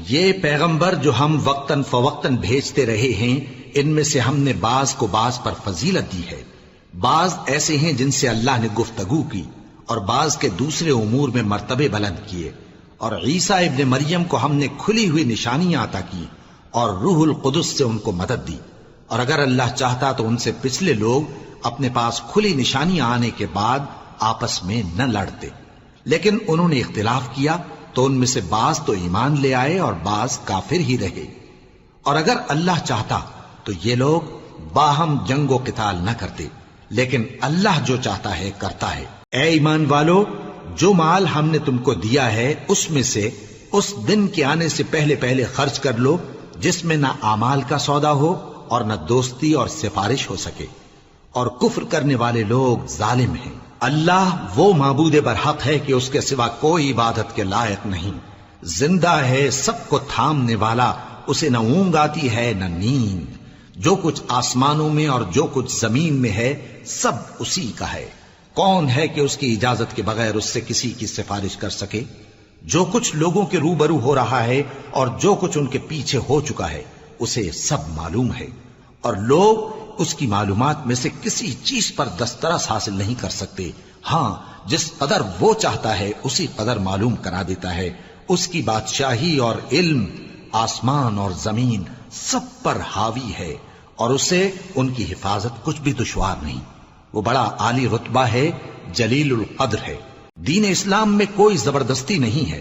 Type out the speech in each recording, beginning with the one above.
یہ پیغمبر جو ہم وقتاً فوقتاً بھیجتے رہے ہیں، ان میں سے ہم نے بعض کو بعض پر فضیلت دی ہے۔ بعض ایسے ہیں جن سے اللہ نے گفتگو کی، اور بعض کے دوسرے امور میں مرتبے بلند کیے، اور عیسیٰ ابن مریم کو ہم نے کھلی ہوئی نشانیاں عطا کی، اور روح القدس سے ان کو مدد دی۔ اور اگر اللہ چاہتا تو ان سے پچھلے لوگ اپنے پاس کھلی نشانیاں آنے کے بعد آپس میں نہ لڑتے، لیکن انہوں نے اختلاف کیا تو ان میں سے بعض تو ایمان لے آئے اور بعض کافر ہی رہے۔ اور اگر اللہ چاہتا تو یہ لوگ باہم جنگ و قتال نہ کرتے، لیکن اللہ جو چاہتا ہے کرتا ہے۔ اے ایمان والو، جو مال ہم نے تم کو دیا ہے اس میں سے اس دن کے آنے سے پہلے پہلے خرچ کر لو جس میں نہ اعمال کا سودا ہو اور نہ دوستی اور سفارش ہو سکے، اور کفر کرنے والے لوگ ظالم ہیں۔ اللہ وہ معبود برحق ہے کہ اس کے سوا کوئی عبادت کے لائق نہیں، زندہ ہے، سب کو تھامنے والا، اسے نہ اونگ آتی ہے نہ نیند۔ جو کچھ آسمانوں میں اور جو کچھ زمین میں ہے سب اسی کا ہے۔ کون ہے کہ اس کی اجازت کے بغیر اس سے کسی کی سفارش کر سکے؟ جو کچھ لوگوں کے روبرو ہو رہا ہے اور جو کچھ ان کے پیچھے ہو چکا ہے اسے سب معلوم ہے، اور لوگ اس کی معلومات میں سے کسی چیز پر دسترس حاصل نہیں کر سکتے۔ ہاں، جس قدر وہ چاہتا ہے اسی قدر معلوم کرا دیتا ہے۔ اس کی بادشاہی اور علم آسمان اور زمین سب پر حاوی ہے، اور اسے ان کی حفاظت کچھ بھی دشوار نہیں۔ وہ بڑا عالی رتبہ ہے، جلیل القدر ہے۔ دین اسلام میں کوئی زبردستی نہیں ہے،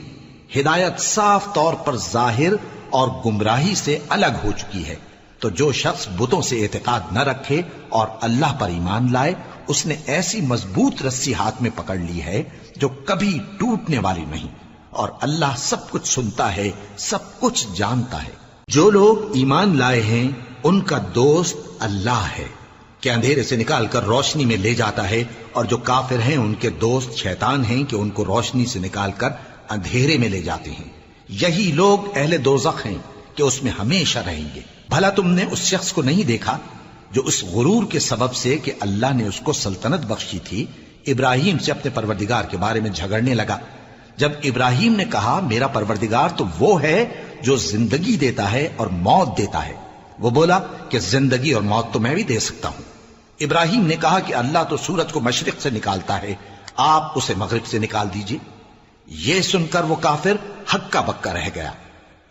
ہدایت صاف طور پر ظاہر اور گمراہی سے الگ ہو چکی ہے۔ تو جو شخص بتوں سے اعتقاد نہ رکھے اور اللہ پر ایمان لائے، اس نے ایسی مضبوط رسی ہاتھ میں پکڑ لی ہے جو کبھی ٹوٹنے والی نہیں، اور اللہ سب کچھ سنتا ہے، سب کچھ جانتا ہے۔ جو لوگ ایمان لائے ہیں ان کا دوست اللہ ہے کہ اندھیرے سے نکال کر روشنی میں لے جاتا ہے، اور جو کافر ہیں ان کے دوست شیطان ہیں کہ ان کو روشنی سے نکال کر اندھیرے میں لے جاتے ہیں۔ یہی لوگ اہل دوزخ ہیں کہ اس میں ہمیشہ رہیں گے۔ بھلا تم نے اس شخص کو نہیں دیکھا جو اس غرور کے سبب سے کہ اللہ نے اس کو سلطنت بخشی تھی، ابراہیم سے اپنے پروردگار کے بارے میں جھگڑنے لگا؟ جب ابراہیم نے کہا میرا پروردگار تو وہ ہے جو زندگی دیتا ہے اور موت دیتا ہے، وہ بولا کہ زندگی اور موت تو میں بھی دے سکتا ہوں۔ ابراہیم نے کہا کہ اللہ تو سورج کو مشرق سے نکالتا ہے، آپ اسے مغرب سے نکال دیجئے۔ یہ سن کر وہ کافر ہکا بکا رہ گیا،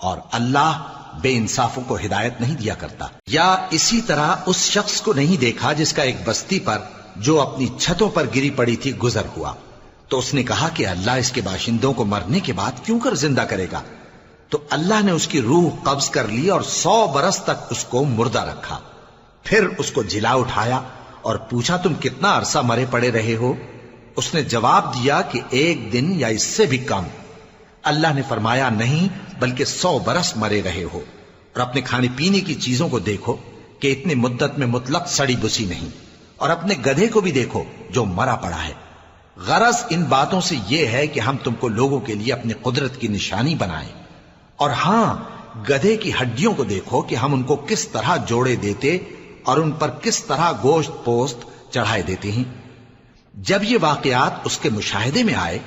اور اللہ بے انصافوں کو ہدایت نہیں دیا کرتا۔ یا اسی طرح اس شخص کو نہیں دیکھا جس کا ایک بستی پر جو اپنی چھتوں پر گری پڑی تھی گزر ہوا، تو اس نے کہا کہ اللہ اس کے باشندوں کو مرنے کے بعد کیوں کر زندہ کرے گا؟ تو اللہ نے اس کی روح قبض کر لی اور 100 برس تک اس کو مردہ رکھا۔ پھر اس کو جلا اٹھایا اور پوچھا تم کتنا عرصہ مرے پڑے رہے ہو؟ اس نے جواب دیا کہ 1 دن یا اس سے بھی کم۔ اللہ نے فرمایا نہیں بلکہ 100 برس مرے رہے ہو، اور اپنے کھانے پینے کی چیزوں کو دیکھو کہ اتنی مدت میں مطلق سڑی بسی نہیں، اور اپنے گدھے کو بھی دیکھو جو مرا پڑا ہے۔ غرض ان باتوں سے یہ ہے کہ ہم تم کو لوگوں کے لیے اپنی قدرت کی نشانی بنائیں۔ اور ہاں، گدھے کی ہڈیوں کو دیکھو کہ ہم ان کو کس طرح جوڑے دیتے اور ان پر کس طرح گوشت پوست چڑھائے دیتے ہیں۔ جب یہ واقعات اس کے مشاہدے میں آئے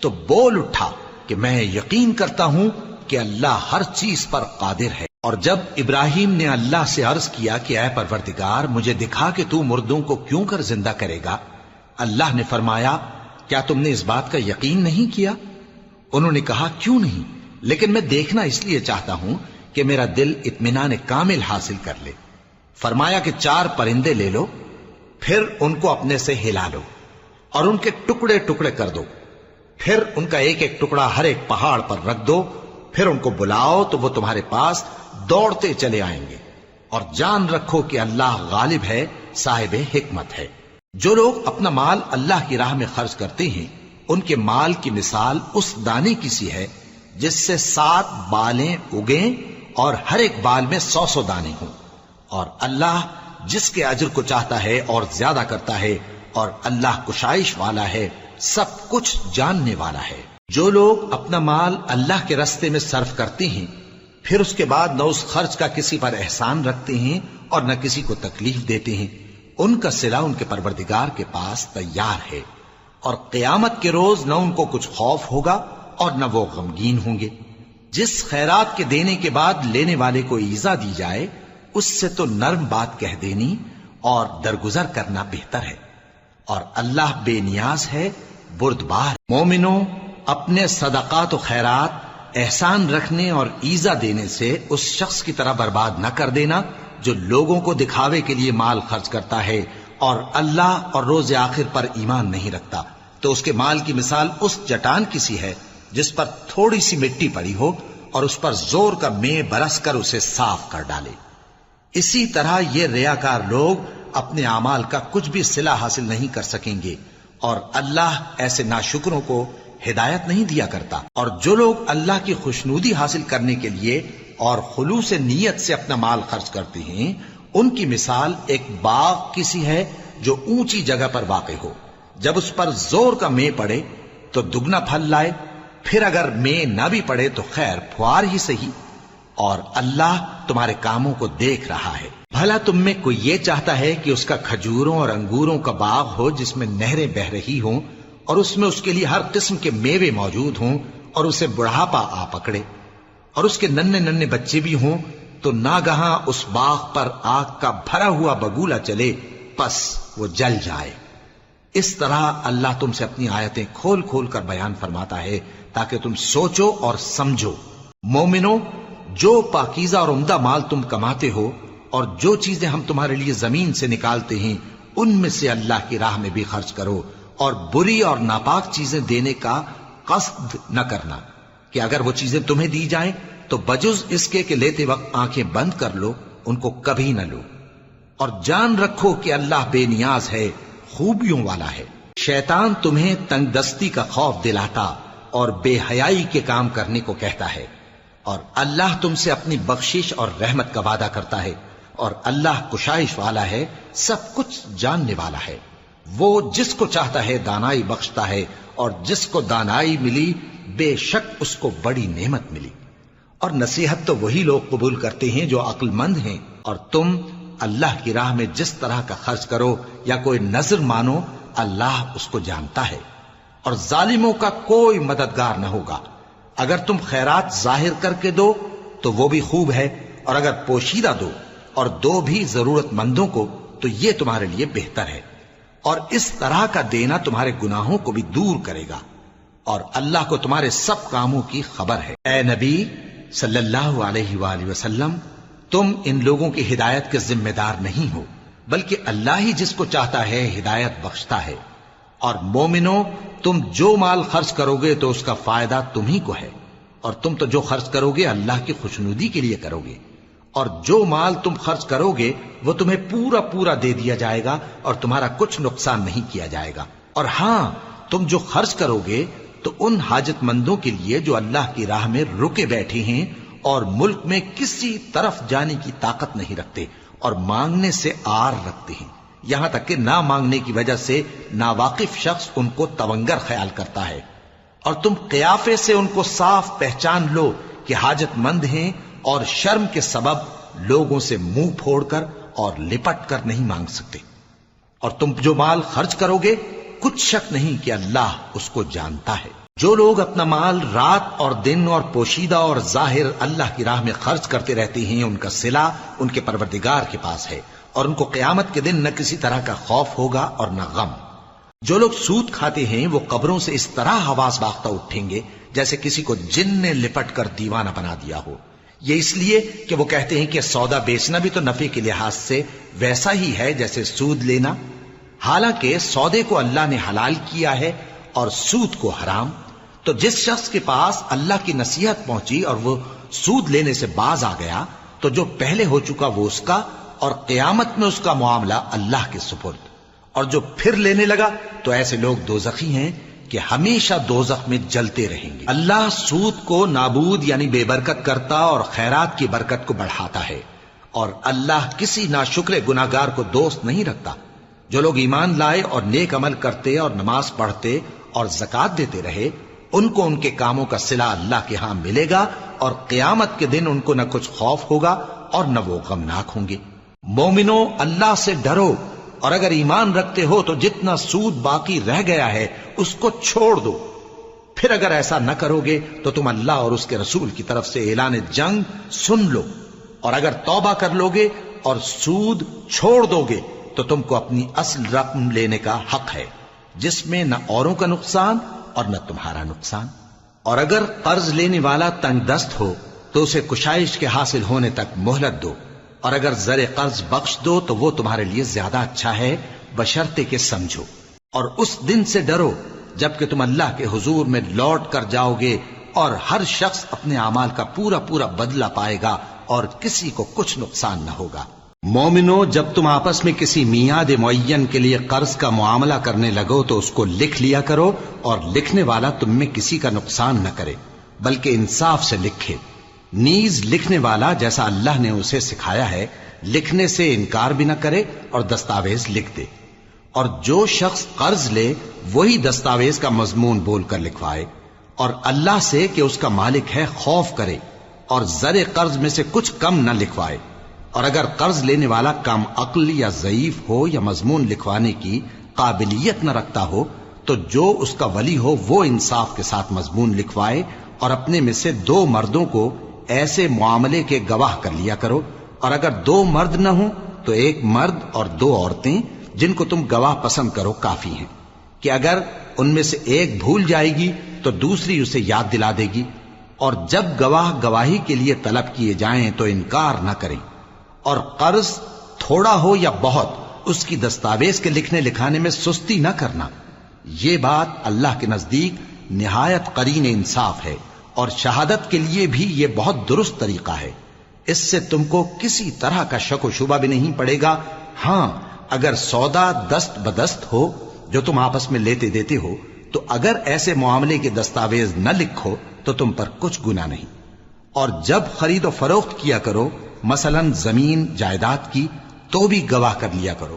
تو بول اٹھا کہ میں یقین کرتا ہوں کہ اللہ ہر چیز پر قادر ہے۔ اور جب ابراہیم نے اللہ سے عرض کیا کہ اے پروردگار مجھے دکھا کہ تو مردوں کو کیوں کر زندہ کرے گا، اللہ نے فرمایا کیا تم نے اس بات کا یقین نہیں کیا؟ انہوں نے کہا کیوں نہیں، لیکن میں دیکھنا اس لیے چاہتا ہوں کہ میرا دل اطمینان کامل حاصل کر لے۔ فرمایا کہ 4 پرندے لے لو، پھر ان کو اپنے سے ہلا لو اور ان کے ٹکڑے ٹکڑے کر دو، پھر ان کا ایک ایک ٹکڑا ہر ایک پہاڑ پر رکھ دو، پھر ان کو بلاؤ تو وہ تمہارے پاس دوڑتے چلے آئیں گے، اور جان رکھو کہ اللہ غالب ہے، صاحب حکمت ہے۔ جو لوگ اپنا مال اللہ کی راہ میں خرچ کرتے ہیں ان کے مال کی مثال اس دانے کی سی ہے جس سے 7 بالیں اگیں اور ہر ایک بال میں 100 دانے ہوں، اور اللہ جس کے اجر کو چاہتا ہے اور زیادہ کرتا ہے، اور اللہ کشائش والا ہے، سب کچھ جاننے والا ہے۔ جو لوگ اپنا مال اللہ کے راستے میں صرف کرتے ہیں پھر اس کے بعد نہ اس خرچ کا کسی پر احسان رکھتے ہیں اور نہ کسی کو تکلیف دیتے ہیں، ان کا صلہ ان کے پروردگار کے پاس تیار ہے، اور قیامت کے روز نہ ان کو کچھ خوف ہوگا اور نہ وہ غمگین ہوں گے۔ جس خیرات کے دینے کے بعد لینے والے کو ایذا دی جائے اس سے تو نرم بات کہہ دینی اور درگزر کرنا بہتر ہے، اور اللہ بے نیاز ہے، بردبار۔ مومنوں، اپنے صدقات و خیرات احسان رکھنے اور ایذا دینے سے اس شخص کی طرح برباد نہ کر دینا جو لوگوں کو دکھاوے کے لیے مال خرچ کرتا ہے اور اللہ اور روز آخر پر ایمان نہیں رکھتا، تو اس کے مال کی مثال اس چٹان کی سی ہے جس پر تھوڑی سی مٹی پڑی ہو اور اس پر زور کا مے برس کر اسے صاف کر ڈالے۔ اسی طرح یہ ریاکار لوگ اپنے اعمال کا کچھ بھی صلہ حاصل نہیں کر سکیں گے، اور اللہ ایسے ناشکروں کو ہدایت نہیں دیا کرتا۔ اور جو لوگ اللہ کی خوشنودی حاصل کرنے کے لیے اور خلوص نیت سے اپنا مال خرچ کرتے ہیں، ان کی مثال ایک باغ کی سی ہے جو اونچی جگہ پر واقع ہو، جب اس پر زور کا مے پڑے تو دگنا پھل لائے، پھر اگر مے نہ بھی پڑے تو خیر پھوار ہی صحیح، اور اللہ تمہارے کاموں کو دیکھ رہا ہے۔ بھلا تم میں کوئی یہ چاہتا ہے کہ اس کا کھجوروں اور انگوروں کا باغ ہو جس میں نہریں بہ رہی ہوں اور اس میں اس کے لیے ہر قسم کے میوے موجود ہوں، اور اسے بڑھاپا آ پکڑے اور اس کے ننھے ننھے بچے بھی ہوں، تو ناگہاں اس باغ پر آگ کا بھرا ہوا بگولا چلے، پس وہ جل جائے۔ اس طرح اللہ تم سے اپنی آیتیں کھول کھول کر بیان فرماتا ہے تاکہ تم سوچو اور سمجھو۔ مومنو، جو پاکیزہ اور عمدہ مال تم کماتے ہو اور جو چیزیں ہم تمہارے لیے زمین سے نکالتے ہیں ان میں سے اللہ کی راہ میں بھی خرچ کرو، اور بری اور ناپاک چیزیں دینے کا قصد نہ کرنا کہ اگر وہ چیزیں تمہیں دی جائیں تو بجز اس کے کہ لیتے وقت آنکھیں بند کر لو، ان کو کبھی نہ لو، اور جان رکھو کہ اللہ بے نیاز ہے، خوبیوں والا ہے۔ شیطان تمہیں تنگ دستی کا خوف دلاتا اور بے حیائی کے کام کرنے کو کہتا ہے، اور اللہ تم سے اپنی بخشش اور رحمت کا وعدہ کرتا ہے، اور اللہ کشائش والا ہے، سب کچھ جاننے والا ہے۔ وہ جس کو چاہتا ہے دانائی بخشتا ہے، اور جس کو دانائی ملی بے شک اس کو بڑی نعمت ملی۔ اور نصیحت تو وہی لوگ قبول کرتے ہیں جو عقل مند ہیں، اور تم اللہ کی راہ میں جس طرح کا خرچ کرو یا کوئی نذر مانو، اللہ اس کو جانتا ہے، اور ظالموں کا کوئی مددگار نہ ہوگا۔ اگر تم خیرات ظاہر کر کے دو تو وہ بھی خوب ہے، اور اگر پوشیدہ دو اور دو بھی ضرورت مندوں کو تو یہ تمہارے لیے بہتر ہے، اور اس طرح کا دینا تمہارے گناہوں کو بھی دور کرے گا، اور اللہ کو تمہارے سب کاموں کی خبر ہے۔ اے نبی صلی اللہ علیہ وآلہ وسلم، تم ان لوگوں کی ہدایت کے ذمہ دار نہیں ہو، بلکہ اللہ ہی جس کو چاہتا ہے ہدایت بخشتا ہے۔ اور مومنو، تم جو مال خرچ کرو گے تو اس کا فائدہ تم ہی کو ہے، اور تم تو جو خرچ کرو گے اللہ کی خوشنودی کے لیے کرو گے، اور جو مال تم خرچ کرو گے وہ تمہیں پورا پورا دے دیا جائے گا اور تمہارا کچھ نقصان نہیں کیا جائے گا۔ اور ہاں، تم جو خرچ کرو گے تو ان حاجت مندوں کے لیے جو اللہ کی راہ میں رکے بیٹھے ہیں اور ملک میں کسی طرف جانے کی طاقت نہیں رکھتے اور مانگنے سے آر رکھتے ہیں، یہاں تک کہ نہ مانگنے کی وجہ سے ناواقف شخص ان کو تونگر خیال کرتا ہے، اور تم قیافے سے ان کو صاف پہچان لو کہ حاجت مند ہیں، اور شرم کے سبب لوگوں سے منہ پھوڑ کر اور لپٹ کر نہیں مانگ سکتے۔ اور تم جو مال خرچ کرو گے کچھ شک نہیں کہ اللہ اس کو جانتا ہے۔ جو لوگ اپنا مال رات اور دن اور پوشیدہ اور ظاہر اللہ کی راہ میں خرچ کرتے رہتے ہیں، ان کا صلہ ان کے پروردگار کے پاس ہے، اور ان کو قیامت کے دن نہ کسی طرح کا خوف ہوگا اور نہ غم۔ جو لوگ سود کھاتے ہیں وہ قبروں سے اس طرح حواس باختہ اٹھیں گے جیسے کسی کو جن نے لپٹ کر دیوانہ بنا دیا ہو، یہ اس لیے کہ وہ کہتے ہیں کہ سودا بیچنا بھی تو نفع کے لحاظ سے ویسا ہی ہے جیسے سود لینا، حالانکہ سودے کو اللہ نے حلال کیا ہے اور سود کو حرام۔ تو جس شخص کے پاس اللہ کی نصیحت پہنچی اور وہ سود لینے سے باز آ گیا تو جو پہلے ہو چکا وہ اس کا، اور قیامت میں اس کا معاملہ اللہ کے سپرد۔ اور جو پھر لینے لگا تو ایسے لوگ دوزخی ہیں کہ ہمیشہ دوزخ میں جلتے رہیں گے۔ اللہ سود کو نابود یعنی بے برکت کرتا اور خیرات کی برکت کو بڑھاتا ہے، اور اللہ کسی ناشکر گناہگار کو دوست نہیں رکھتا۔ جو لوگ ایمان لائے اور نیک عمل کرتے اور نماز پڑھتے اور زکوٰۃ دیتے رہے، ان کو ان کے کاموں کا صلہ اللہ کے ہاں ملے گا، اور قیامت کے دن ان کو نہ کچھ خوف ہوگا اور نہ وہ غمناک ہوں گے۔ مومنو، اللہ سے ڈرو، اور اگر ایمان رکھتے ہو تو جتنا سود باقی رہ گیا ہے اس کو چھوڑ دو، پھر اگر ایسا نہ کرو گے تو تم اللہ اور اس کے رسول کی طرف سے اعلان جنگ سن لو، اور اگر توبہ کر لو گے اور سود چھوڑ دو گے تو تم کو اپنی اصل رقم لینے کا حق ہے، جس میں نہ اوروں کا نقصان اور نہ تمہارا نقصان۔ اور اگر قرض لینے والا تنگ دست ہو تو اسے کشائش کے حاصل ہونے تک مہلت دو، اور اگر زر قرض بخش دو تو وہ تمہارے لیے زیادہ اچھا ہے، بشرطے کہ سمجھو۔ اور اس دن سے ڈرو جبکہ تم اللہ کے حضور میں لوٹ کر جاؤ گے، اور ہر شخص اپنے اعمال کا پورا پورا بدلہ پائے گا اور کسی کو کچھ نقصان نہ ہوگا۔ مومنو، جب تم آپس میں کسی میعاد معین کے لیے قرض کا معاملہ کرنے لگو تو اس کو لکھ لیا کرو، اور لکھنے والا تم میں کسی کا نقصان نہ کرے بلکہ انصاف سے لکھے۔ نیز لکھنے والا جیسا اللہ نے اسے سکھایا ہے لکھنے سے انکار بھی نہ کرے اور دستاویز لکھ دے، اور جو شخص قرض لے وہی دستاویز کا مضمون بول کر لکھوائے، اور اللہ سے کہ اس کا مالک ہے خوف کرے، اور زر قرض میں سے کچھ کم نہ لکھوائے۔ اور اگر قرض لینے والا کم عقل یا ضعیف ہو یا مضمون لکھوانے کی قابلیت نہ رکھتا ہو تو جو اس کا ولی ہو وہ انصاف کے ساتھ مضمون لکھوائے، اور اپنے میں سے 2 مردوں کو ایسے معاملے کے گواہ کر لیا کرو، اور اگر 2 مرد نہ ہوں تو 1 مرد اور 2 عورتیں جن کو تم گواہ پسند کرو کافی ہیں، کہ اگر ان میں سے ایک بھول جائے گی تو دوسری اسے یاد دلا دے گی، اور جب گواہ گواہی کے لیے طلب کیے جائیں تو انکار نہ کریں۔ اور قرض تھوڑا ہو یا بہت اس کی دستاویز کے لکھنے لکھانے میں سستی نہ کرنا، یہ بات اللہ کے نزدیک نہایت قرین انصاف ہے، اور شہادت کے لیے بھی یہ بہت درست طریقہ ہے۔ اس سے تم کو کسی طرح کا شک و شبہ بھی نہیں پڑے گا۔ ہاں، اگر سودا دست بدست ہو جو تم آپس میں لیتے دیتے ہو تو اگر ایسے معاملے کے دستاویز نہ لکھو تو تم پر کچھ گناہ نہیں۔ اور جب خرید و فروخت کیا کرو، مثلا زمین جائیداد کی، تو بھی گواہ کر لیا کرو،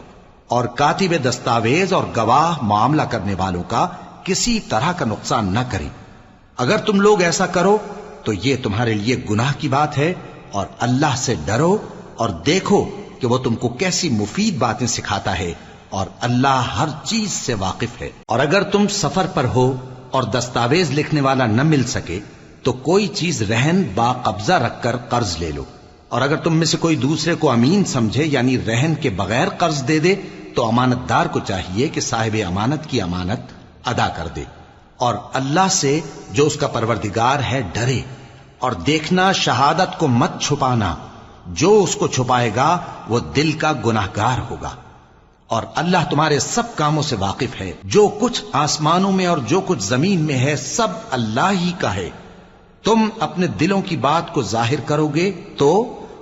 اور کاتب دستاویز اور گواہ معاملہ کرنے والوں کا کسی طرح کا نقصان نہ کریں۔ اگر تم لوگ ایسا کرو تو یہ تمہارے لیے گناہ کی بات ہے، اور اللہ سے ڈرو اور دیکھو کہ وہ تم کو کیسی مفید باتیں سکھاتا ہے، اور اللہ ہر چیز سے واقف ہے۔ اور اگر تم سفر پر ہو اور دستاویز لکھنے والا نہ مل سکے تو کوئی چیز رہن با قبضہ رکھ کر قرض لے لو، اور اگر تم میں سے کوئی دوسرے کو امین سمجھے یعنی رہن کے بغیر قرض دے دے تو امانت دار کو چاہیے کہ صاحب امانت کی امانت ادا کر دے، اور اللہ سے جو اس کا پروردگار ہے ڈرے، اور دیکھنا شہادت کو مت چھپانا، جو اس کو چھپائے گا وہ دل کا گناہگار ہوگا۔ اور اللہ تمہارے سب کاموں سے واقف ہے، جو کچھ آسمانوں میں اور جو کچھ زمین میں ہے سب اللہ ہی کا ہے۔ تم اپنے دلوں کی بات کو ظاہر کرو گے تو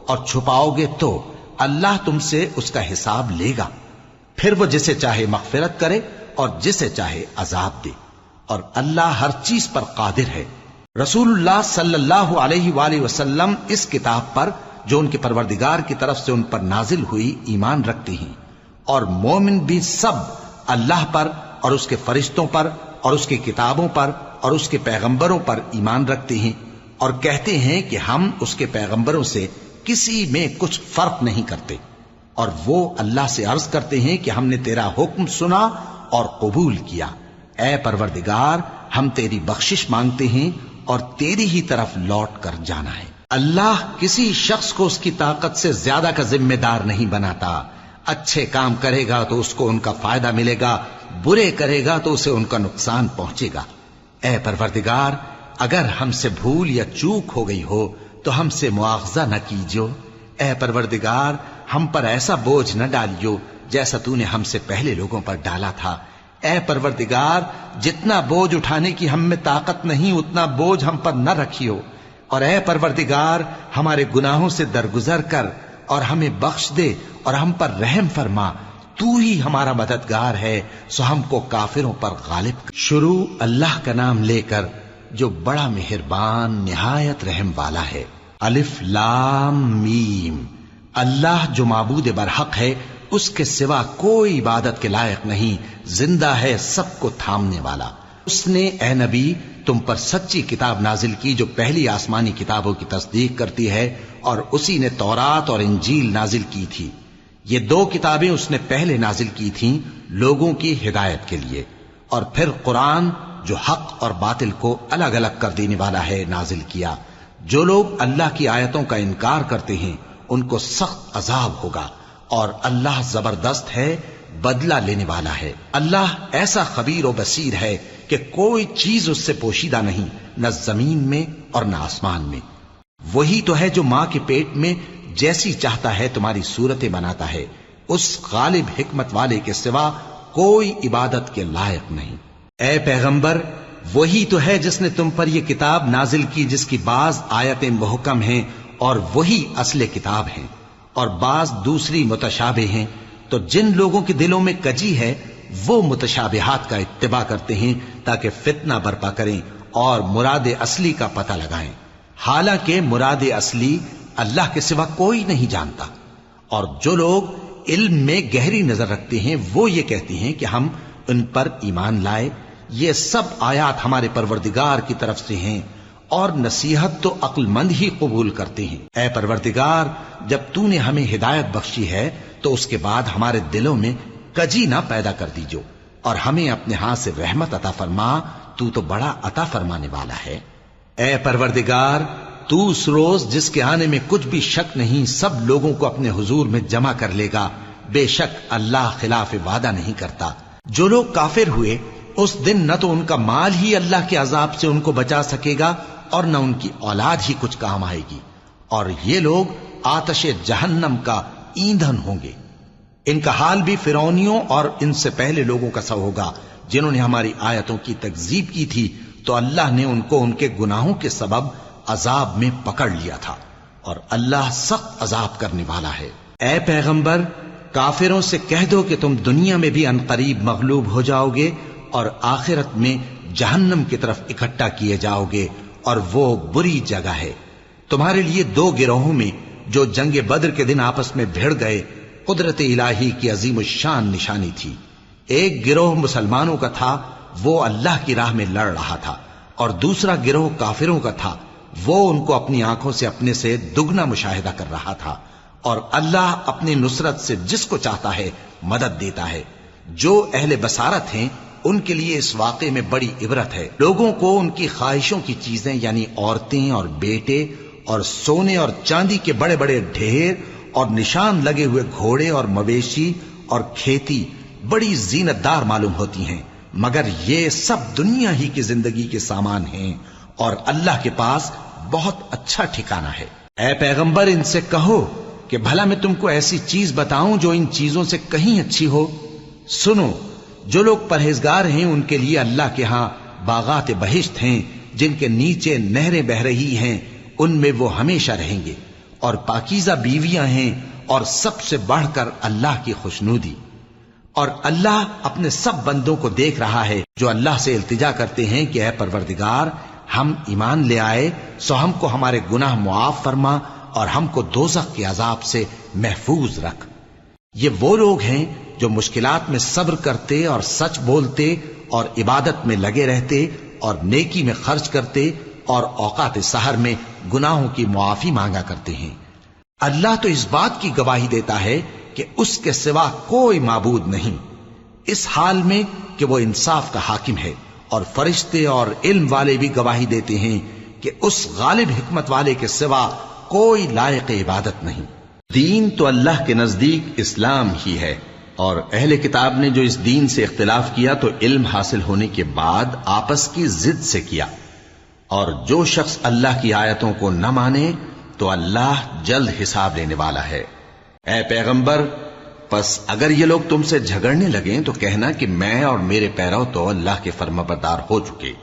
اور چھپاؤ گے تو اللہ تم سے اس کا حساب لے گا، پھر وہ جسے چاہے مغفرت کرے اور جسے چاہے عذاب دے، اور اللہ ہر چیز پر قادر ہے۔ رسول اللہ صلی اللہ علیہ وآلہ وسلم اس کتاب پر جو ان کے پروردگار کی طرف سے ان پر نازل ہوئی ایمان رکھتے ہیں، اور مومن بھی سب اللہ پر اور اس کے فرشتوں پر اور اس کی کتابوں پر اور اس کے پیغمبروں پر ایمان رکھتے ہیں، اور کہتے ہیں کہ ہم اس کے پیغمبروں سے کسی میں کچھ فرق نہیں کرتے، اور وہ اللہ سے عرض کرتے ہیں کہ ہم نے تیرا حکم سنا اور قبول کیا۔ اے پروردگار، ہم تیری بخشش مانگتے ہیں اور تیری ہی طرف لوٹ کر جانا ہے۔ اللہ کسی شخص کو اس کی طاقت سے زیادہ کا ذمہ دار نہیں بناتا۔ اچھے کام کرے گا تو اس کو ان کا فائدہ ملے گا، برے کرے گا تو اسے ان کا نقصان پہنچے گا۔ اے پروردگار، اگر ہم سے بھول یا چوک ہو گئی ہو تو ہم سے مواخذہ نہ کیجو۔ اے پروردگار، ہم پر ایسا بوجھ نہ ڈالیو جیسا تو نے ہم سے پہلے لوگوں پر ڈالا تھا۔ اے پروردگار، جتنا بوجھ اٹھانے کی ہم میں طاقت نہیں اتنا بوجھ ہم پر نہ رکھیو، اور اے پروردگار ہمارے گناہوں سے درگزر کر اور ہمیں بخش دے اور ہم پر رحم فرما، تو ہی ہمارا مددگار ہے، سو ہم کو کافروں پر غالب کر۔ شروع اللہ کا نام لے کر جو بڑا مہربان نہایت رحم والا ہے۔ الف لام میم۔ اللہ جو معبود برحق ہے، اس کے سوا کوئی عبادت کے لائق نہیں، زندہ ہے، سب کو تھامنے والا۔ اس نے اے نبی تم پر سچی کتاب نازل کی جو پہلی آسمانی کتابوں کی تصدیق کرتی ہے، اور اسی نے تورات اور انجیل نازل کی تھی۔ یہ 2 کتابیں اس نے پہلے نازل کی تھیں لوگوں کی ہدایت کے لیے، اور پھر قرآن جو حق اور باطل کو الگ الگ کر دینے والا ہے نازل کیا۔ جو لوگ اللہ کی آیتوں کا انکار کرتے ہیں ان کو سخت عذاب ہوگا، اور اللہ زبردست ہے، بدلہ لینے والا ہے۔ اللہ ایسا خبیر و بصیر ہے کہ کوئی چیز اس سے پوشیدہ نہیں، نہ زمین میں اور نہ آسمان میں۔ وہی تو ہے جو ماں کے پیٹ میں جیسی چاہتا ہے تمہاری صورتیں بناتا ہے، اس غالب حکمت والے کے سوا کوئی عبادت کے لائق نہیں۔ اے پیغمبر، وہی تو ہے جس نے تم پر یہ کتاب نازل کی جس کی بعض آیتیں محکم ہیں اور وہی اصل کتاب ہیں، اور بعض دوسری متشابہ ہیں۔ تو جن لوگوں کے دلوں میں کجی ہے وہ متشابہات کا اتباع کرتے ہیں تاکہ فتنہ برپا کریں اور مراد اصلی کا پتہ لگائیں، حالانکہ مراد اصلی اللہ کے سوا کوئی نہیں جانتا۔ اور جو لوگ علم میں گہری نظر رکھتے ہیں وہ یہ کہتے ہیں کہ ہم ان پر ایمان لائے، یہ سب آیات ہمارے پروردگار کی طرف سے ہیں، اور نصیحت تو عقل مند ہی قبول کرتے ہیں۔ اے پروردگار، جب تو نے ہمیں ہدایت بخشی ہے تو اس کے بعد ہمارے دلوں میں کجی نہ پیدا کر دیجو، اور ہمیں اپنے ہاتھ سے رحمت عطا فرما، تو بڑا عطا فرمانے والا ہے۔ اے پروردگار، تو اس روز جس کے آنے میں کچھ بھی شک نہیں سب لوگوں کو اپنے حضور میں جمع کر لے گا، بے شک اللہ خلاف وعدہ نہیں کرتا۔ جو لوگ کافر ہوئے اس دن نہ تو ان کا مال ہی اللہ کے عذاب سے ان کو بچا سکے گا اور نہ ان کی اولاد ہی کچھ کام آئے گی، اور یہ لوگ آتش جہنم کا ایندھن ہوں گے۔ ان کا حال بھی فرعونیوں اور ان سے پہلے لوگوں کا سا ہوگا جنہوں نے ہماری آیتوں کی تکذیب کی تھی، تو اللہ نے ان کو ان کے گناہوں کے سبب عذاب میں پکڑ لیا تھا، اور اللہ سخت عذاب کرنے والا ہے۔ اے پیغمبر، کافروں سے کہہ دو کہ تم دنیا میں بھی عنقریب مغلوب ہو جاؤ گے اور آخرت میں جہنم کی طرف اکٹھا کیے جاؤ گے، اور وہ بری جگہ ہے۔ تمہارے لیے دو گروہوں میں جو جنگ بدر کے دن آپس میں بھڑ گئے قدرت الہی کی عظیم الشان نشانی تھی۔ ایک گروہ مسلمانوں کا تھا، وہ اللہ کی راہ میں لڑ رہا تھا، اور دوسرا گروہ کافروں کا تھا، وہ ان کو اپنی آنکھوں سے اپنے سے دگنا مشاہدہ کر رہا تھا۔ اور اللہ اپنی نصرت سے جس کو چاہتا ہے مدد دیتا ہے۔ جو اہل بصارت ہیں ان کے لیے اس واقعے میں بڑی عبرت ہے۔ لوگوں کو ان کی خواہشوں کی چیزیں یعنی عورتیں اور بیٹے اور سونے اور چاندی کے بڑے بڑے ڈھیر اور نشان لگے ہوئے گھوڑے اور مویشی اور کھیتی بڑی زینت دار معلوم ہوتی ہیں، مگر یہ سب دنیا ہی کی زندگی کے سامان ہیں، اور اللہ کے پاس بہت اچھا ٹھکانہ ہے۔ اے پیغمبر، ان سے کہو کہ بھلا میں تم کو ایسی چیز بتاؤں جو ان چیزوں سے کہیں اچھی ہو؟ سنو، جو لوگ پرہیزگار ہیں ان کے لیے اللہ کے ہاں باغات بہشت ہیں جن کے نیچے نہریں بہ رہی ہیں، ان میں وہ ہمیشہ رہیں گے، اور پاکیزہ بیویاں ہیں، اور سب سے بڑھ کر اللہ کی خوشنودی۔ اور اللہ اپنے سب بندوں کو دیکھ رہا ہے جو اللہ سے التجا کرتے ہیں کہ اے پروردگار، ہم ایمان لے آئے سو ہم کو ہمارے گناہ معاف فرما اور ہم کو دوزخ کے عذاب سے محفوظ رکھ۔ یہ وہ لوگ ہیں جو مشکلات میں صبر کرتے اور سچ بولتے اور عبادت میں لگے رہتے اور نیکی میں خرچ کرتے اور اوقات سحر میں گناہوں کی معافی مانگا کرتے ہیں۔ اللہ تو اس بات کی گواہی دیتا ہے کہ اس کے سوا کوئی معبود نہیں، اس حال میں کہ وہ انصاف کا حاکم ہے، اور فرشتے اور علم والے بھی گواہی دیتے ہیں کہ اس غالب حکمت والے کے سوا کوئی لائق عبادت نہیں۔ دین تو اللہ کے نزدیک اسلام ہی ہے، اور اہل کتاب نے جو اس دین سے اختلاف کیا تو علم حاصل ہونے کے بعد آپس کی ضد سے کیا، اور جو شخص اللہ کی آیتوں کو نہ مانے تو اللہ جلد حساب لینے والا ہے۔ اے پیغمبر، پس اگر یہ لوگ تم سے جھگڑنے لگیں تو کہنا کہ میں اور میرے پیرو تو اللہ کے فرمانبردار ہو چکے،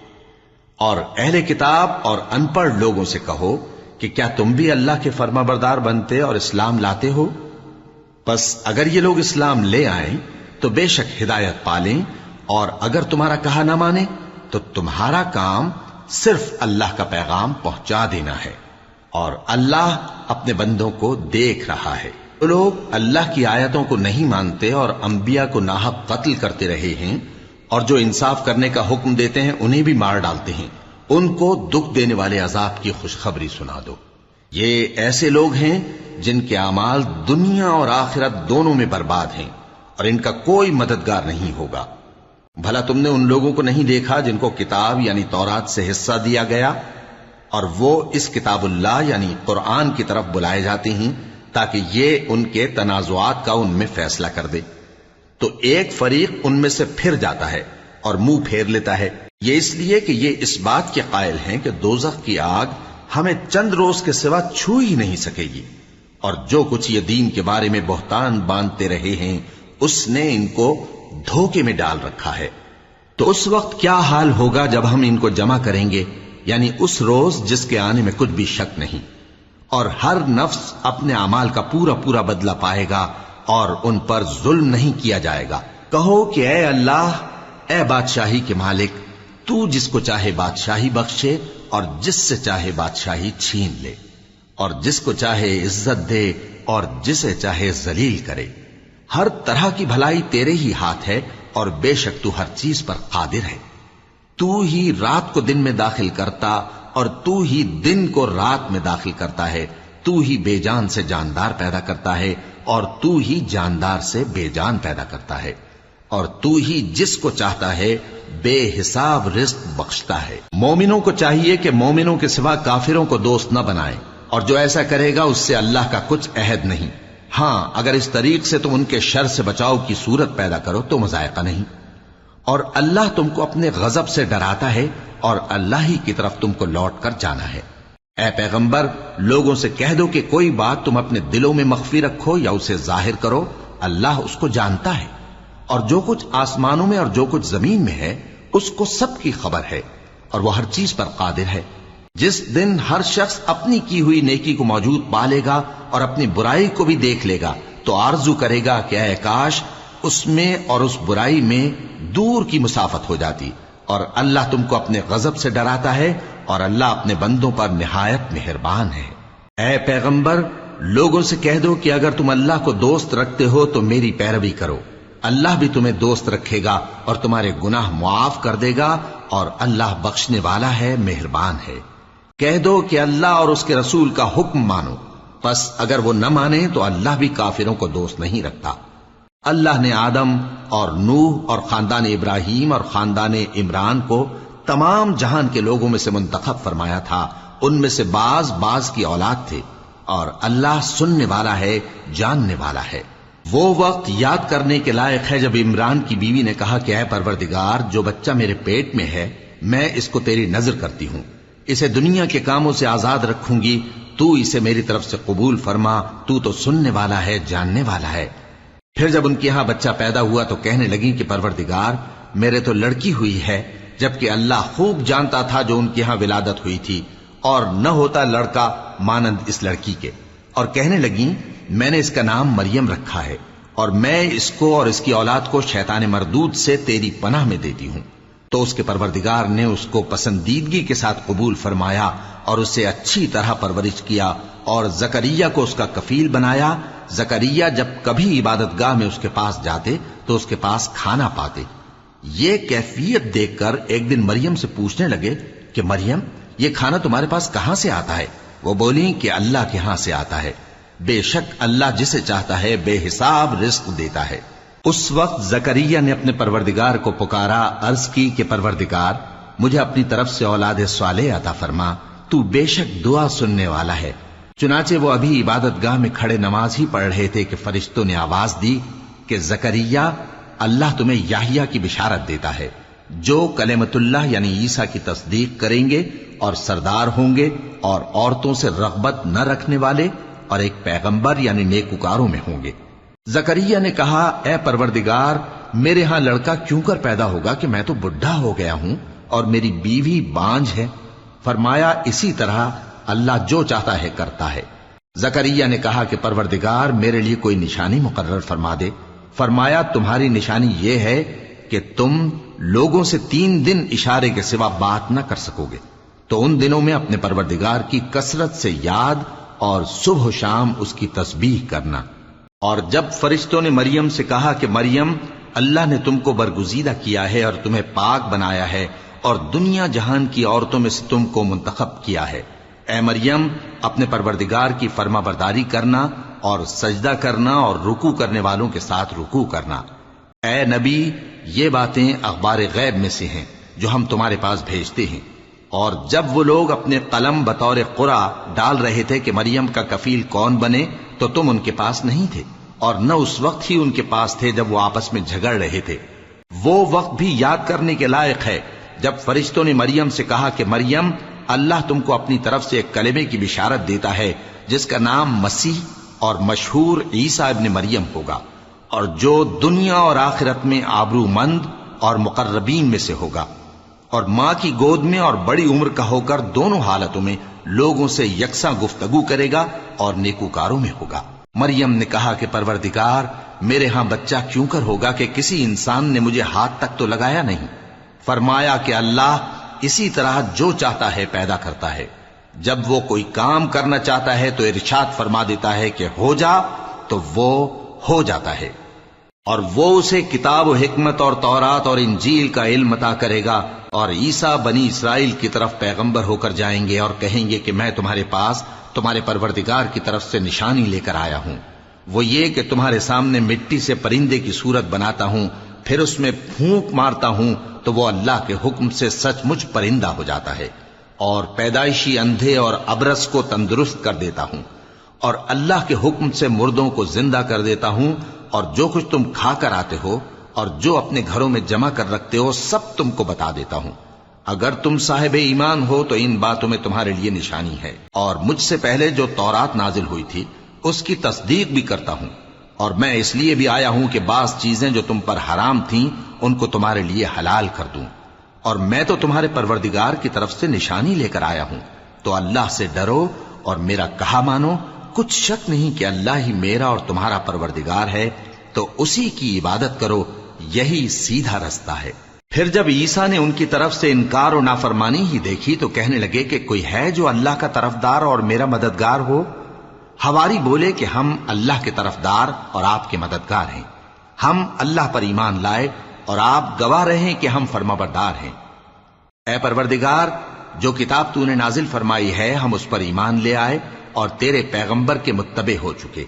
اور اہل کتاب اور ان پڑھ لوگوں سے کہو کہ کیا تم بھی اللہ کے فرمانبردار بنتے اور اسلام لاتے ہو؟ پس اگر یہ لوگ اسلام لے آئیں تو بے شک ہدایت پالیں، اور اگر تمہارا کہا نہ مانے تو تمہارا کام صرف اللہ کا پیغام پہنچا دینا ہے، اور اللہ اپنے بندوں کو دیکھ رہا ہے۔ جو لوگ اللہ کی آیتوں کو نہیں مانتے اور انبیاء کو ناحق قتل کرتے رہے ہیں، اور جو انصاف کرنے کا حکم دیتے ہیں انہیں بھی مار ڈالتے ہیں، ان کو دکھ دینے والے عذاب کی خوشخبری سنا دو۔ یہ ایسے لوگ ہیں جن کے اعمال دنیا اور آخرت دونوں میں برباد ہیں، اور ان کا کوئی مددگار نہیں ہوگا۔ بھلا تم نے ان لوگوں کو نہیں دیکھا جن کو کتاب یعنی تورات سے حصہ دیا گیا اور وہ اس کتاب اللہ یعنی قرآن کی طرف بلائے جاتے ہیں تاکہ یہ ان کے تنازعات کا ان میں فیصلہ کر دے؟ تو ایک فریق ان میں سے پھر جاتا ہے اور منہ پھیر لیتا ہے، یہ اس لیے کہ یہ اس بات کے قائل ہیں کہ دوزخ کی آگ ہمیں چند روز کے سوا چھو ہی نہیں سکے گی، اور جو کچھ یہ دین کے بارے میں بہتان باندھتے رہے ہیں اس نے ان کو دھوکے میں ڈال رکھا ہے۔ تو اس وقت کیا حال ہوگا جب ہم ان کو جمع کریں گے، یعنی اس روز جس کے آنے میں کچھ بھی شک نہیں، اور ہر نفس اپنے اعمال کا پورا پورا بدلہ پائے گا اور ان پر ظلم نہیں کیا جائے گا۔ کہو کہ اے اللہ، اے بادشاہی کے مالک، تو جس کو چاہے بادشاہی بخشے اور جس سے چاہے بادشاہی چھین لے، اور جس کو چاہے عزت دے اور جسے چاہے ذلیل کرے۔ ہر طرح کی بھلائی تیرے ہی ہاتھ ہے اور بے شک تو ہر چیز پر قادر ہے۔ تو ہی رات کو دن میں داخل کرتا اور تو ہی دن کو رات میں داخل کرتا ہے، تو ہی بے جان سے جاندار پیدا کرتا ہے اور تو ہی جاندار سے بے جان پیدا کرتا ہے، اور تو ہی جس کو چاہتا ہے بے حساب رزق بخشتا ہے۔ مومنوں کو چاہیے کہ مومنوں کے سوا کافروں کو دوست نہ بنائیں، اور جو ایسا کرے گا اس سے اللہ کا کچھ عہد نہیں۔ ہاں، اگر اس طریق سے تم ان کے شر سے بچاؤ کی صورت پیدا کرو تو مذائقہ نہیں، اور اللہ تم کو اپنے غضب سے ڈراتا ہے اور اللہ ہی کی طرف تم کو لوٹ کر جانا ہے۔ اے پیغمبر، لوگوں سے کہہ دو کہ کوئی بات تم اپنے دلوں میں مخفی رکھو یا اسے ظاہر کرو، اللہ اس کو جانتا ہے، اور جو کچھ آسمانوں میں اور جو کچھ زمین میں ہے اس کو سب کی خبر ہے، اور وہ ہر چیز پر قادر ہے۔ جس دن ہر شخص اپنی کی ہوئی نیکی کو موجود پا لے گا اور اپنی برائی کو بھی دیکھ لے گا تو آرزو کرے گا کہ اے کاش اس میں اور اس برائی میں دور کی مسافت ہو جاتی، اور اللہ تم کو اپنے غضب سے ڈراتا ہے اور اللہ اپنے بندوں پر نہایت مہربان ہے۔ اے پیغمبر، لوگوں سے کہہ دو کہ اگر تم اللہ کو دوست رکھتے ہو تو میری پیروی کرو، اللہ بھی تمہیں دوست رکھے گا اور تمہارے گناہ معاف کر دے گا، اور اللہ بخشنے والا ہے، مہربان ہے۔ کہہ دو کہ اللہ اور اس کے رسول کا حکم مانو، پس اگر وہ نہ مانے تو اللہ بھی کافروں کو دوست نہیں رکھتا۔ اللہ نے آدم اور نوح اور خاندان ابراہیم اور خاندان عمران کو تمام جہان کے لوگوں میں سے منتخب فرمایا تھا، ان میں سے بعض بعض کی اولاد تھے، اور اللہ سننے والا ہے، جاننے والا ہے۔ وہ وقت یاد کرنے کے لائق ہے جب عمران کی بیوی نے کہا کہ اے پروردگار، جو بچہ میرے پیٹ میں ہے میں اس کو تیری نظر کرتی ہوں، اسے دنیا کے کاموں سے آزاد رکھوں گی، تو اسے میری طرف سے قبول فرما، تو تو سننے والا ہے، جاننے والا ہے۔ پھر جب ان کے ہاں بچہ پیدا ہوا تو کہنے لگی کہ پروردگار، میرے تو لڑکی ہوئی ہے، جبکہ اللہ خوب جانتا تھا جو ان کے ہاں ولادت ہوئی تھی، اور نہ ہوتا لڑکا مانند اس لڑکی کے، اور کہنے لگی میں نے اس کا نام مریم رکھا ہے، اور میں اس کو اور اس کی اولاد کو شیطان مردود سے تیری پناہ میں دیتی ہوں۔ تو اس کے پروردگار نے اس کو پسندیدگی کے ساتھ قبول فرمایا اور اسے اچھی طرح پرورش کیا، اور زکریا کو اس کا کفیل بنایا۔ زکریا جب کبھی عبادت گاہ میں اس کے پاس جاتے تو اس کے پاس کھانا پاتے۔ یہ کیفیت دیکھ کر ایک دن مریم سے پوچھنے لگے کہ مریم، یہ کھانا تمہارے پاس کہاں سے آتا ہے؟ وہ بولی کہ اللہ کے ہاں سے آتا ہے، بے شک اللہ جسے چاہتا ہے بے حساب رزق دیتا ہے۔ اس وقت زکریا نے اپنے پروردگار کو پکارا، عرض کی کہ پروردگار، مجھے اپنی طرف سے اولاد صالح عطا فرما، تو بے شک دعا سننے والا ہے۔ چنانچہ وہ ابھی عبادت گاہ میں کھڑے نماز ہی پڑھ رہے تھے کہ فرشتوں نے آواز دی کہ زکریا، اللہ تمہیں یحییٰ کی بشارت دیتا ہے، جو کلمۃ اللہ یعنی عیسیٰ کی تصدیق کریں گے اور سردار ہوں گے اور عورتوں سے رغبت نہ رکھنے والے، اور ایک پیغمبر یعنی نیکوکاروں میں ہوں گے۔ زکریا نے کہا، اے پروردگار، میرے ہاں لڑکا کیوں کر پیدا ہوگا کہ میں تو بڈھا ہو گیا ہوں اور میری بیوی بانجھ ہے؟ فرمایا، اسی طرح اللہ جو چاہتا ہے کرتا ہے۔ زکریا نے کہا کہ پروردگار، میرے لیے کوئی نشانی مقرر فرما دے۔ فرمایا، تمہاری نشانی یہ ہے کہ تم لوگوں سے 3 دن اشارے کے سوا بات نہ کر سکو گے، تو ان دنوں میں اپنے پروردگار کی کثرت سے یاد اور صبح و شام اس کی تسبیح کرنا۔ اور جب فرشتوں نے مریم سے کہا کہ مریم، اللہ نے تم کو برگزیدہ کیا ہے اور تمہیں پاک بنایا ہے اور دنیا جہان کی عورتوں میں سے تم کو منتخب کیا ہے، اے مریم، اپنے پروردگار کی فرما برداری کرنا اور سجدہ کرنا اور رکوع کرنے والوں کے ساتھ رکوع کرنا۔ اے نبی، یہ باتیں اخبار غیب میں سے ہیں جو ہم تمہارے پاس بھیجتے ہیں۔ اور جب وہ لوگ اپنے قلم بطور قرعہ ڈال رہے تھے کہ مریم کا کفیل کون بنے، تو تم ان کے پاس نہیں تھے، اور نہ اس وقت ہی ان کے پاس تھے جب وہ آپس میں جھگڑ رہے تھے۔ وہ وقت بھی یاد کرنے کے لائق ہے جب فرشتوں نے مریم سے کہا کہ مریم، اللہ تم کو اپنی طرف سے ایک کلمے کی بشارت دیتا ہے جس کا نام مسیح اور مشہور عیسیٰ ابن مریم ہوگا، اور جو دنیا اور آخرت میں آبرو مند اور مقربین میں سے ہوگا، اور ماں کی گود میں اور بڑی عمر کا ہو کر دونوں حالتوں میں لوگوں سے یکساں گفتگو کرے گا اور نیکوکاروں میں ہوگا۔ مریم نے کہا کہ پروردگار، میرے ہاں بچہ کیوں کر ہوگا کہ کسی انسان نے مجھے ہاتھ تک تو لگایا نہیں۔ فرمایا کہ اللہ اسی طرح جو چاہتا ہے پیدا کرتا ہے، جب وہ کوئی کام کرنا چاہتا ہے تو ارشاد فرما دیتا ہے کہ ہو جا، تو وہ ہو جاتا ہے۔ اور وہ اسے کتاب و حکمت اور تورات اور انجیل کا علم عطا کرے گا، اور عیسیٰ بنی اسرائیل کی طرف پیغمبر ہو کر جائیں گے اور کہیں گے کہ میں تمہارے پاس تمہارے پروردگار کی طرف سے نشانی لے کر آیا ہوں، وہ یہ کہ تمہارے سامنے مٹی سے پرندے کی صورت بناتا ہوں، پھر اس میں پھونک مارتا ہوں تو وہ اللہ کے حکم سے سچ مچ پرندہ ہو جاتا ہے، اور پیدائشی اندھے اور ابرص کو تندرست کر دیتا ہوں، اور اللہ کے حکم سے مردوں کو زندہ کر دیتا ہوں، اور جو کچھ تم کھا کر آتے ہو اور جو اپنے گھروں میں جمع کر رکھتے ہو سب تم کو بتا دیتا ہوں۔ اگر تم صاحب ایمان ہو تو ان باتوں میں تمہارے لیے نشانی ہے، اور مجھ سے پہلے جو تورات نازل ہوئی تھی اس کی تصدیق بھی کرتا ہوں، اور میں اس لیے بھی آیا ہوں کہ بعض چیزیں جو تم پر حرام تھیں ان کو تمہارے لیے حلال کر دوں، اور میں تو تمہارے پروردگار کی طرف سے نشانی لے کر آیا ہوں، تو اللہ سے ڈرو اور میرا کہا مانو۔ کچھ شک نہیں کہ اللہ ہی میرا اور تمہارا پروردگار ہے، تو اسی کی عبادت کرو، یہی سیدھا رستہ ہے۔ پھر جب عیسیٰ نے ان کی طرف سے انکار و نافرمانی ہی دیکھی تو کہنے لگے کہ کوئی ہے جو اللہ کا طرفدار اور میرا مددگار ہو؟ حواری بولے کہ ہم اللہ کے طرفدار اور آپ کے مددگار ہیں، ہم اللہ پر ایمان لائے اور آپ گواہ رہے کہ ہم فرمانبردار ہیں۔ اے پروردگار، جو کتاب تو نے نازل فرمائی ہے ہم اس پر ایمان لے آئے اور تیرے پیغمبر کے متبع ہو چکے،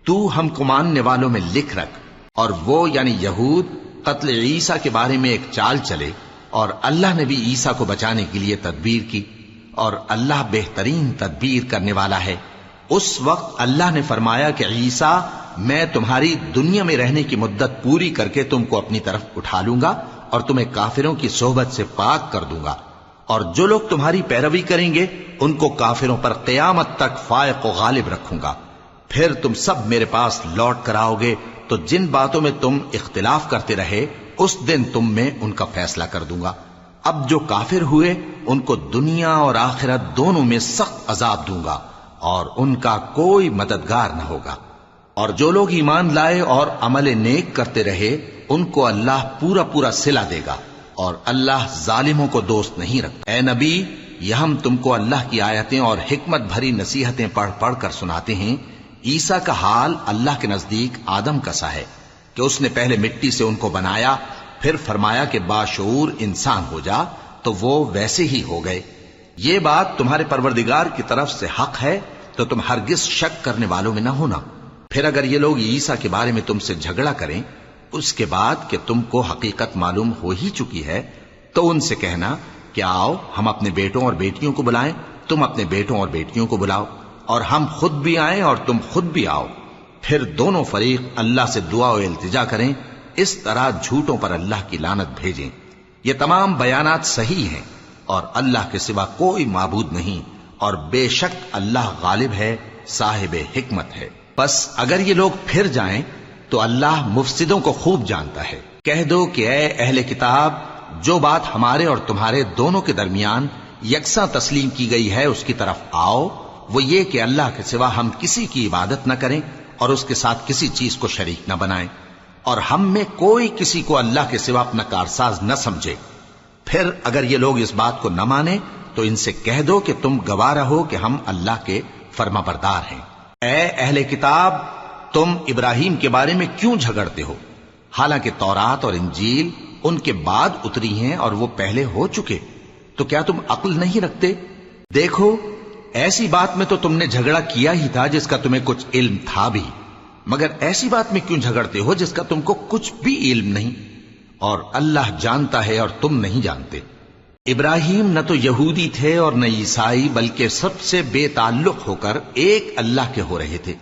تو ہم کو ماننے والوں میں لکھ رکھ۔ اور وہ یعنی یہود قتل عیسیٰ کے بارے میں ایک چال چلے، اور اللہ نے بھی عیسیٰ کو بچانے کے لیے تدبیر کی، اور اللہ بہترین تدبیر کرنے والا ہے۔ اس وقت اللہ نے فرمایا کہ عیسیٰ، میں تمہاری دنیا میں رہنے کی مدت پوری کر کے تم کو اپنی طرف اٹھا لوں گا اور تمہیں کافروں کی صحبت سے پاک کر دوں گا، اور جو لوگ تمہاری پیروی کریں گے ان کو کافروں پر قیامت تک فائق و غالب رکھوں گا۔ پھر تم سب میرے پاس لوٹ کر آؤ گے تو جن باتوں میں تم اختلاف کرتے رہے اس دن تم میں ان کا فیصلہ کر دوں گا۔ اب جو کافر ہوئے ان کو دنیا اور آخرت دونوں میں سخت عذاب دوں گا، اور ان کا کوئی مددگار نہ ہوگا۔ اور جو لوگ ایمان لائے اور عمل نیک کرتے رہے ان کو اللہ پورا پورا صلہ دے گا، اور اللہ ظالموں کو دوست نہیں رکھتا۔ اے نبی، یہ ہم تم کو اللہ کی آیتیں اور حکمت بھری نصیحتیں پڑھ پڑھ کر سناتے ہیں۔ عیسیٰ کا حال اللہ کے نزدیک آدم کا سا ہے کہ اس نے پہلے مٹی سے ان کو بنایا، پھر فرمایا کہ باشعور انسان ہو جا، تو وہ ویسے ہی ہو گئے۔ یہ بات تمہارے پروردگار کی طرف سے حق ہے، تو تم ہرگز شک کرنے والوں میں نہ ہونا۔ پھر اگر یہ لوگ عیسیٰ کے بارے میں تم سے جھگڑا کریں اس کے بعد کہ تم کو حقیقت معلوم ہو ہی چکی ہے، تو ان سے کہنا کہ آؤ ہم اپنے بیٹوں اور بیٹیوں کو بلائیں، تم اپنے بیٹوں اور بیٹیوں کو بلاؤ، اور ہم خود بھی آئیں اور تم خود بھی آؤ، پھر دونوں فریق اللہ سے دعا و التجا کریں، اس طرح جھوٹوں پر اللہ کی لعنت بھیجیں۔ یہ تمام بیانات صحیح ہیں، اور اللہ کے سوا کوئی معبود نہیں، اور بے شک اللہ غالب ہے، صاحب حکمت ہے۔ بس اگر یہ لوگ پھر جائیں تو اللہ مفسدوں کو خوب جانتا ہے۔ کہہ دو کہ اے اہل کتاب، جو بات ہمارے اور تمہارے دونوں کے درمیان یکساں تسلیم کی گئی ہے اس کی طرف آؤ، وہ یہ کہ اللہ کے سوا ہم کسی کی عبادت نہ کریں اور اس کے ساتھ کسی چیز کو شریک نہ بنائیں، اور ہم میں کوئی کسی کو اللہ کے سوا اپنا کارساز نہ سمجھے۔ پھر اگر یہ لوگ اس بات کو نہ مانیں تو ان سے کہہ دو کہ تم گواہ رہو کہ ہم اللہ کے فرما بردار ہیں۔ اے اہل کتاب، تم ابراہیم کے بارے میں کیوں جھگڑتے ہو؟ حالانکہ تورات اور انجیل ان کے بعد اتری ہیں اور وہ پہلے ہو چکے، تو کیا تم عقل نہیں رکھتے؟ دیکھو، ایسی بات میں تو تم نے جھگڑا کیا ہی تھا جس کا تمہیں کچھ علم تھا بھی، مگر ایسی بات میں کیوں جھگڑتے ہو جس کا تم کو کچھ بھی علم نہیں؟ اور اللہ جانتا ہے اور تم نہیں جانتے۔ ابراہیم نہ تو یہودی تھے اور نہ عیسائی، بلکہ سب سے بے تعلق ہو کر ایک اللہ کے ہو رہے تھے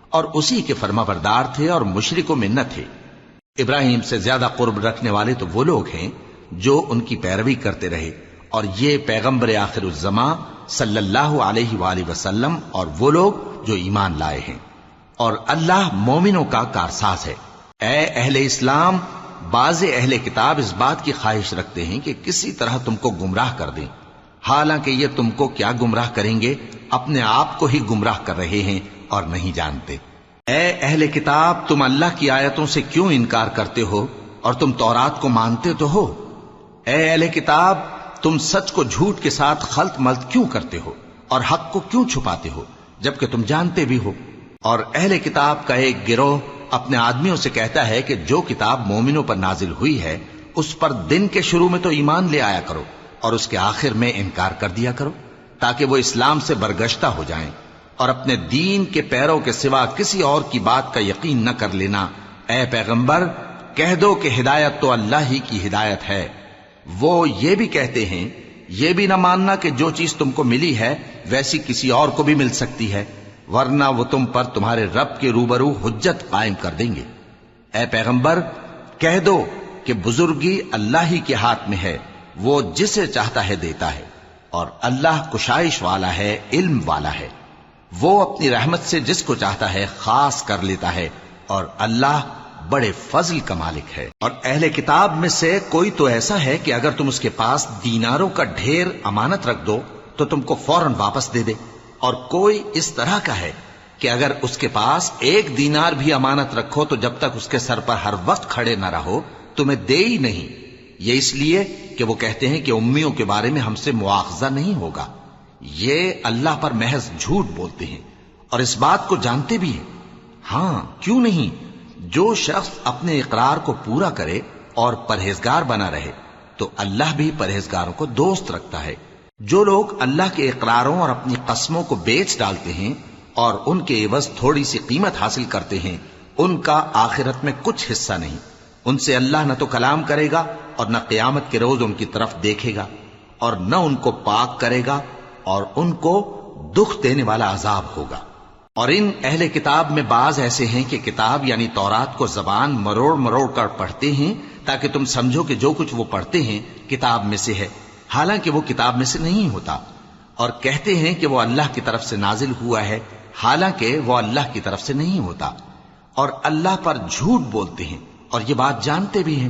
اور اسی کے فرما بردار تھے اور مشرکوں میں نہ تھے۔ ابراہیم سے زیادہ قرب رکھنے والے تو وہ لوگ ہیں جو ان کی پیروی کرتے رہے، اور یہ پیغمبر آخر الزماں صلی اللہ علیہ وآلہ وسلم اور وہ لوگ جو ایمان لائے ہیں، اور اللہ مومنوں کا کارساز ہے۔ اے اہل اسلام، بعض اہل کتاب اس بات کی خواہش رکھتے ہیں کہ کسی طرح تم کو گمراہ کر دیں، حالانکہ یہ تم کو کیا گمراہ کریں گے، اپنے آپ کو ہی گمراہ کر رہے ہیں اور نہیں جانتے۔ اے اہل کتاب، تم اللہ کی آیتوں سے کیوں انکار کرتے ہو اور تم تورات کو مانتے تو ہو؟ اے اہل کتاب، تم سچ کو جھوٹ کے ساتھ خلط ملط کیوں کرتے ہو اور حق کو کیوں چھپاتے ہو جبکہ تم جانتے بھی ہو؟ اور اہل کتاب کا ایک گروہ اپنے آدمیوں سے کہتا ہے کہ جو کتاب مومنوں پر نازل ہوئی ہے اس پر دن کے شروع میں تو ایمان لے آیا کرو اور اس کے آخر میں انکار کر دیا کرو، تاکہ وہ اسلام سے برگشتہ ہو جائیں، اور اپنے دین کے پیروں کے سوا کسی اور کی بات کا یقین نہ کر لینا۔ اے پیغمبر، کہہ دو کہ ہدایت تو اللہ ہی کی ہدایت ہے۔ وہ یہ بھی کہتے ہیں، یہ بھی نہ ماننا کہ جو چیز تم کو ملی ہے ویسی کسی اور کو بھی مل سکتی ہے، ورنہ وہ تم پر تمہارے رب کے روبرو حجت قائم کر دیں گے۔ اے پیغمبر، کہہ دو کہ بزرگی اللہ ہی کے ہاتھ میں ہے، وہ جسے چاہتا ہے دیتا ہے، اور اللہ کشائش والا ہے، علم والا ہے۔ وہ اپنی رحمت سے جس کو چاہتا ہے خاص کر لیتا ہے، اور اللہ بڑے فضل کا مالک ہے۔ اور اہل کتاب میں سے کوئی تو ایسا ہے کہ اگر تم اس کے پاس دیناروں کا ڈھیر امانت رکھ دو تو تم کو فوراً واپس دے دے، اور کوئی اس طرح کا ہے کہ اگر اس کے پاس ایک دینار بھی امانت رکھو تو جب تک اس کے سر پر ہر وقت کھڑے نہ رہو تمہیں دے ہی نہیں۔ یہ اس لیے کہ وہ کہتے ہیں کہ امیوں کے بارے میں ہم سے مواخذہ نہیں ہوگا۔ یہ اللہ پر محض جھوٹ بولتے ہیں اور اس بات کو جانتے بھی ہیں۔ ہاں، کیوں نہیں، جو شخص اپنے اقرار کو پورا کرے اور پرہیزگار بنا رہے تو اللہ بھی پرہیزگاروں کو دوست رکھتا ہے۔ جو لوگ اللہ کے اقراروں اور اپنی قسموں کو بیچ ڈالتے ہیں اور ان کے عوض تھوڑی سی قیمت حاصل کرتے ہیں، ان کا آخرت میں کچھ حصہ نہیں۔ ان سے اللہ نہ تو کلام کرے گا اور نہ قیامت کے روز ان کی طرف دیکھے گا، اور نہ ان کو پاک کرے گا، اور ان کو دکھ دینے والا عذاب ہوگا۔ اور ان اہل کتاب میں بعض ایسے ہیں کہ کتاب یعنی تورات کو زبان مروڑ مروڑ کر پڑھتے ہیں تاکہ تم سمجھو کہ جو کچھ وہ پڑھتے ہیں کتاب میں سے ہے، حالانکہ وہ کتاب میں سے نہیں ہوتا، اور کہتے ہیں کہ وہ اللہ کی طرف سے نازل ہوا ہے، حالانکہ وہ اللہ کی طرف سے نہیں ہوتا، اور اللہ پر جھوٹ بولتے ہیں اور یہ بات جانتے بھی ہیں۔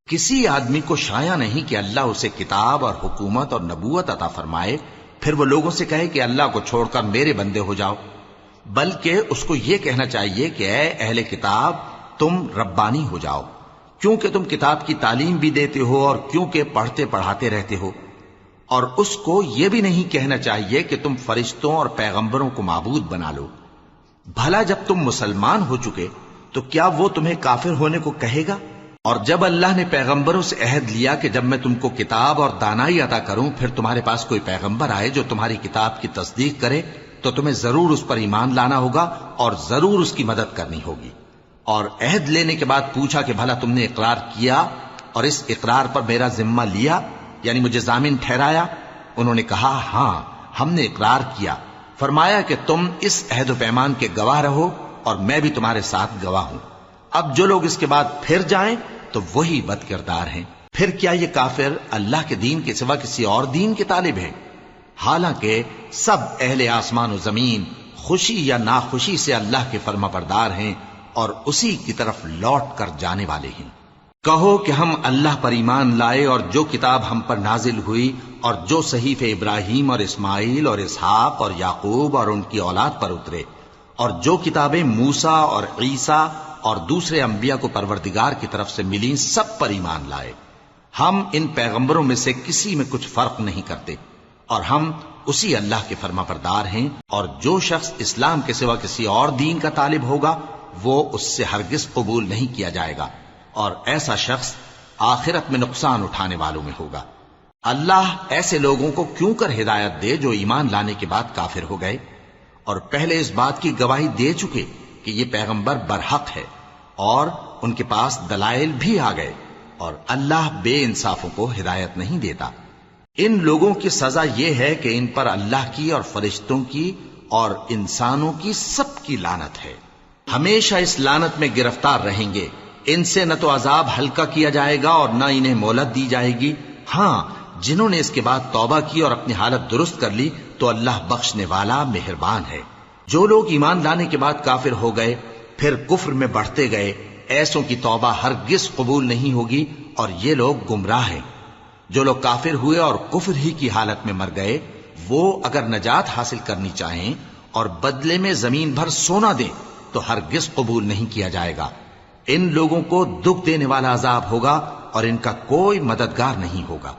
کسی آدمی کو شایع نہیں کہ اللہ اسے کتاب اور حکومت اور نبوت عطا فرمائے پھر وہ لوگوں سے کہے کہ اللہ کو چھوڑ کر میرے بندے ہو جاؤ، بلکہ اس کو یہ کہنا چاہیے کہ اے اہل کتاب، تم ربانی ہو جاؤ، کیونکہ تم کتاب کی تعلیم بھی دیتے ہو اور کیونکہ پڑھتے پڑھاتے رہتے ہو۔ اور اس کو یہ بھی نہیں کہنا چاہیے کہ تم فرشتوں اور پیغمبروں کو معبود بنا لو۔ بھلا جب تم مسلمان ہو چکے تو کیا وہ تمہیں کافر ہونے کو کہے گا؟ اور جب اللہ نے پیغمبروں سے عہد لیا کہ جب میں تم کو کتاب اور دانائی عطا کروں پھر تمہارے پاس کوئی پیغمبر آئے جو تمہاری کتاب کی تصدیق کرے تو تمہیں ضرور اس پر ایمان لانا ہوگا اور ضرور اس کی مدد کرنی ہوگی۔ اور عہد لینے کے بعد پوچھا کہ بھلا تم نے اقرار کیا اور اس اقرار پر میرا ذمہ لیا، یعنی مجھے ضامن ٹھہرایا؟ انہوں نے کہا ہاں، ہم نے اقرار کیا۔ فرمایا کہ تم اس عہد و پیمان کے گواہ رہو اور میں بھی تمہارے ساتھ گواہ ہوں۔ اب جو لوگ اس کے بعد پھر جائیں تو وہی بد کردار ہیں۔ پھر کیا یہ کافر اللہ کے دین کے سوا کسی اور دین کے طالب ہیں؟ حالانکہ سب اہل آسمان و زمین خوشی یا ناخوشی سے اللہ کے فرما بردار ہیں اور اسی کی طرف لوٹ کر جانے والے ہیں۔ کہو کہ ہم اللہ پر ایمان لائے اور جو کتاب ہم پر نازل ہوئی اور جو صحیفے ابراہیم اور اسماعیل اور اسحاق اور یعقوب اور ان کی اولاد پر اترے، اور جو کتابیں موسیٰ اور عیسیٰ اور دوسرے انبیاء کو پروردگار کی طرف سے ملیں، سب پر ایمان لائے۔ ہم ان پیغمبروں میں سے کسی میں کچھ فرق نہیں کرتے، اور ہم اسی اللہ کے فرما بردار ہیں، اور جو شخص اسلام کے سوا کسی اور دین کا طالب ہوگا وہ اس سے ہرگز قبول نہیں کیا جائے گا، اور ایسا شخص آخرت میں نقصان اٹھانے والوں میں ہوگا۔ اللہ ایسے لوگوں کو کیوں کر ہدایت دے جو ایمان لانے کے بعد کافر ہو گئے اور پہلے اس بات کی گواہی دے چکے کہ یہ پیغمبر برحق ہے اور ان کے پاس دلائل بھی آ گئے، اور اللہ بے انصافوں کو ہدایت نہیں دیتا۔ ان لوگوں کی سزا یہ ہے کہ ان پر اللہ کی اور فرشتوں کی اور انسانوں کی سب کی لعنت ہے، ہمیشہ اس لعنت میں گرفتار رہیں گے۔ ان سے نہ تو عذاب ہلکا کیا جائے گا اور نہ انہیں مہلت دی جائے گی۔ ہاں، جنہوں نے اس کے بعد توبہ کی اور اپنی حالت درست کر لی تو اللہ بخشنے والا مہربان ہے۔ جو لوگ ایمان لانے کے بعد کافر ہو گئے پھر کفر میں بڑھتے گئے، ایسوں کی توبہ ہرگز قبول نہیں ہوگی اور یہ لوگ گمراہ ہیں۔ جو لوگ کافر ہوئے اور کفر ہی کی حالت میں مر گئے، وہ اگر نجات حاصل کرنی چاہیں اور بدلے میں زمین بھر سونا دیں تو ہرگز قبول نہیں کیا جائے گا۔ ان لوگوں کو دکھ دینے والا عذاب ہوگا اور ان کا کوئی مددگار نہیں ہوگا۔